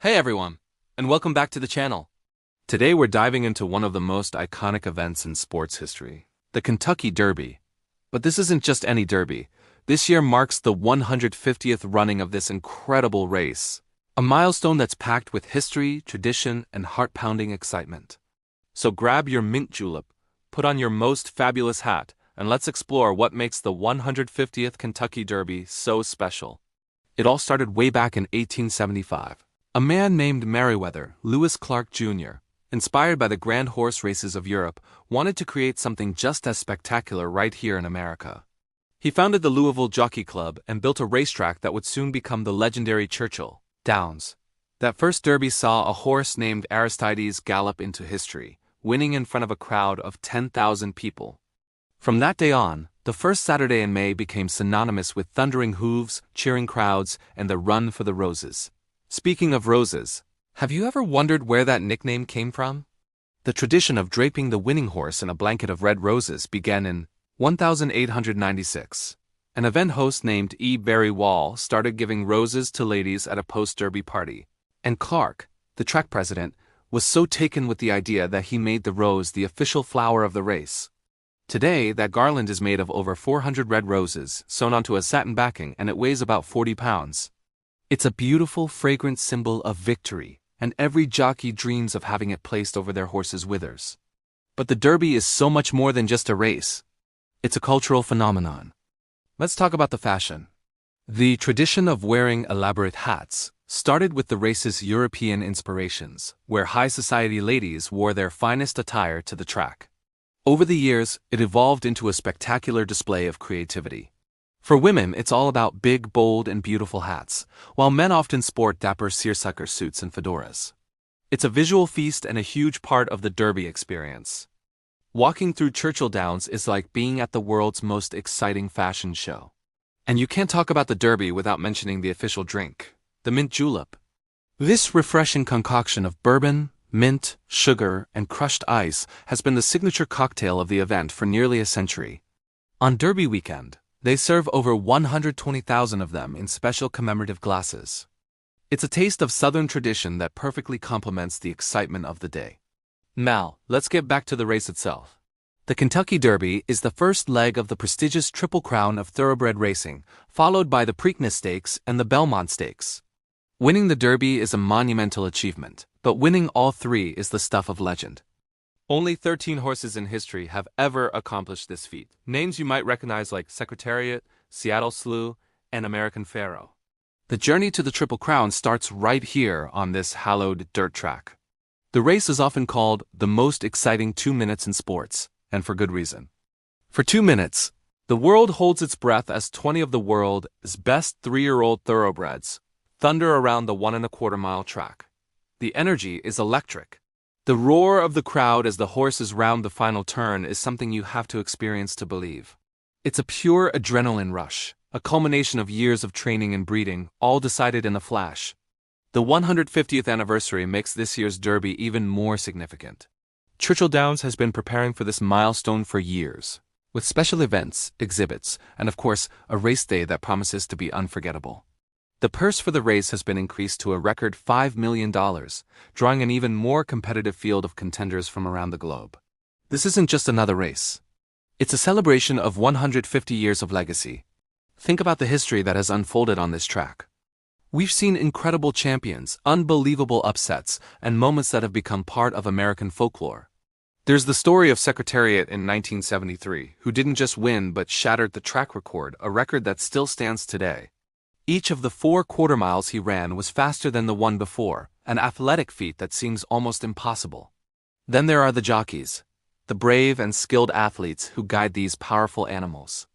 Hey everyone, and welcome back to the channel. Today we're diving into one of the most iconic events in sports history, the Kentucky Derby. But this isn't just any derby. This year marks the 150th running of this incredible race, a milestone that's packed with history, tradition, and heart-pounding excitement. So grab your mint julep, put on your most fabulous hat, and let's explore what makes the 150th Kentucky Derby so special. It all started way back in 1875. A man named Meriwether Lewis Clark Jr., inspired by the grand horse races of Europe, wanted to create something just as spectacular right here in America. He founded the Louisville Jockey Club and built a racetrack that would soon become the legendary Churchill Downs. That first derby saw a horse named Aristides gallop into history, winning in front of a crowd of 10,000 people. From that day on, the first Saturday in May became synonymous with thundering hooves, cheering crowds, and the run for the roses. Speaking of roses, have you ever wondered where that nickname came from? The tradition of draping the winning horse in a blanket of red roses began in 1896. An event host named E. Barry Wall started giving roses to ladies at a post-derby party, and Clark, the track president, was so taken with the idea that he made the rose the official flower of the race. Today, that garland is made of over 400 red roses sewn onto a satin backing, and it weighs about 40 pounds. It's a beautiful, fragrant symbol of victory, and every jockey dreams of having it placed over their horse's withers. But the Derby is so much more than just a race. It's a cultural phenomenon. Let's talk about the fashion. The tradition of wearing elaborate hats started with the race's European inspirations, where high society ladies wore their finest attire to the track. Over the years, it evolved into a spectacular display of creativity. For women, it's all about big, bold, and beautiful hats, while men often sport dapper seersucker suits and fedoras. It's a visual feast and a huge part of the Derby experience. Walking through Churchill Downs is like being at the world's most exciting fashion show. And you can't talk about the Derby without mentioning the official drink, the mint julep. This refreshing concoction of bourbon, mint, sugar, and crushed ice has been the signature cocktail of the event for nearly a century. On Derby weekend, they serve over 120,000 of them in special commemorative glasses. It's a taste of Southern tradition that perfectly complements the excitement of the day. Now, let's get back to the race itself. The Kentucky Derby is the first leg of the prestigious Triple Crown of thoroughbred racing, followed by the Preakness Stakes and the Belmont Stakes. Winning the Derby is a monumental achievement, but winning all three is the stuff of legend. Only 13 horses in history have ever accomplished this feat. Names you might recognize like Secretariat, Seattle Slew, and American Pharoah. The journey to the Triple Crown starts right here on this hallowed dirt track. The race is often called the most exciting 2 minutes in sports, and for good reason. For 2 minutes, the world holds its breath as 20 of the world's best 3-year-old thoroughbreds thunder around the 1.25-mile track. The energy is electric. The roar of the crowd as the horses round the final turn is something you have to experience to believe. It's a pure adrenaline rush, a culmination of years of training and breeding, all decided in a flash. The 150th anniversary makes this year's Derby even more significant. Churchill Downs has been preparing for this milestone for years, with special events, exhibits, and of course, a race day that promises to be unforgettable. The purse for the race has been increased to a record $5 million, drawing an even more competitive field of contenders from around the globe. This isn't just another race. It's a celebration of 150 years of legacy. Think about the history that has unfolded on this track. We've seen incredible champions, unbelievable upsets, and moments that have become part of American folklore. There's the story of Secretariat in 1973, who didn't just win but shattered the track record, a record that still stands today. Each of the 4 quarter miles he ran was faster than the one before, an athletic feat that seems almost impossible. Then there are the jockeys, the brave and skilled athletes who guide these powerful animals.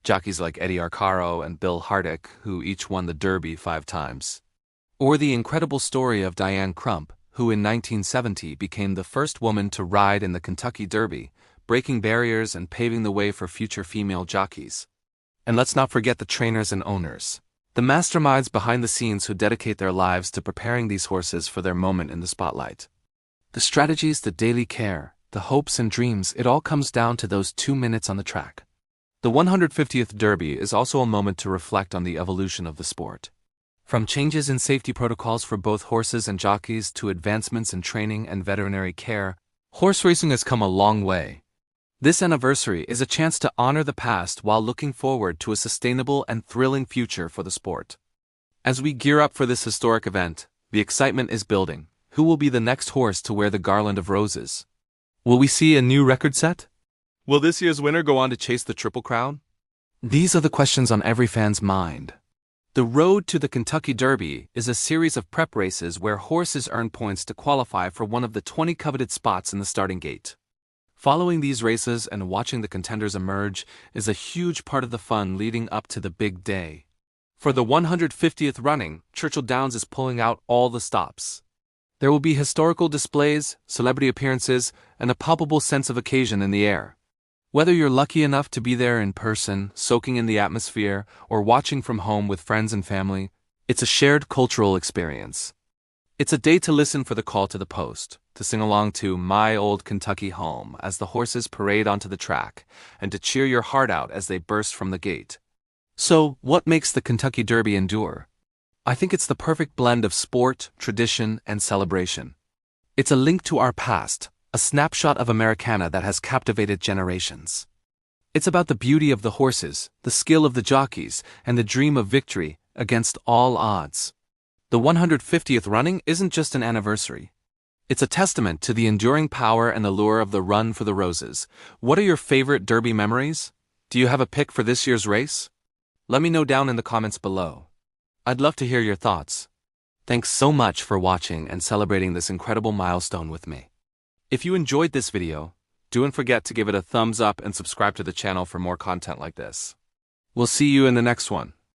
Jockeys like Eddie Arcaro and Bill Hardick, who each won the Derby 5 times. Or the incredible story of Diane Crump, who in 1970 became the first woman to ride in the Kentucky Derby, breaking barriers and paving the way for future female jockeys. And let's not forget the trainers and owners. The masterminds behind the scenes who dedicate their lives to preparing these horses for their moment in the spotlight. The strategies, the daily care, the hopes and dreams, it all comes down to those 2 minutes on the track. The 150th Derby is also a moment to reflect on the evolution of the sport. From changes in safety protocols for both horses and jockeys to advancements in training and veterinary care, horse racing has come a long way. This anniversary is a chance to honor the past while looking forward to a sustainable and thrilling future for the sport. As we gear up for this historic event, the excitement is building. Who will be the next horse to wear the garland of roses? Will we see a new record set? Will this year's winner go on to chase the Triple Crown? These are the questions on every fan's mind. The Road to the Kentucky Derby is a series of prep races where horses earn points to qualify for one of the 20 coveted spots in the starting gate. Following these races and watching the contenders emerge is a huge part of the fun leading up to the big day. For the 150th running, Churchill Downs is pulling out all the stops. There will be historical displays, celebrity appearances, and a palpable sense of occasion in the air. Whether you're lucky enough to be there in person, soaking in the atmosphere, or watching from home with friends and family, it's a shared cultural experience. It's a day to listen for the call to the post, to sing along to My Old Kentucky Home as the horses parade onto the track, and to cheer your heart out as they burst from the gate. So, what makes the Kentucky Derby endure? I think it's the perfect blend of sport, tradition, and celebration. It's a link to our past, a snapshot of Americana that has captivated generations. It's about the beauty of the horses, the skill of the jockeys, and the dream of victory against all odds. The 150th running isn't just an anniversary. It's a testament to the enduring power and allure of the Run for the Roses. What are your favorite Derby memories? Do you have a pick for this year's race? Let me know down in the comments below. I'd love to hear your thoughts. Thanks so much for watching and celebrating this incredible milestone with me. If you enjoyed this video, don't forget to give it a thumbs up and subscribe to the channel for more content like this. We'll see you in the next one.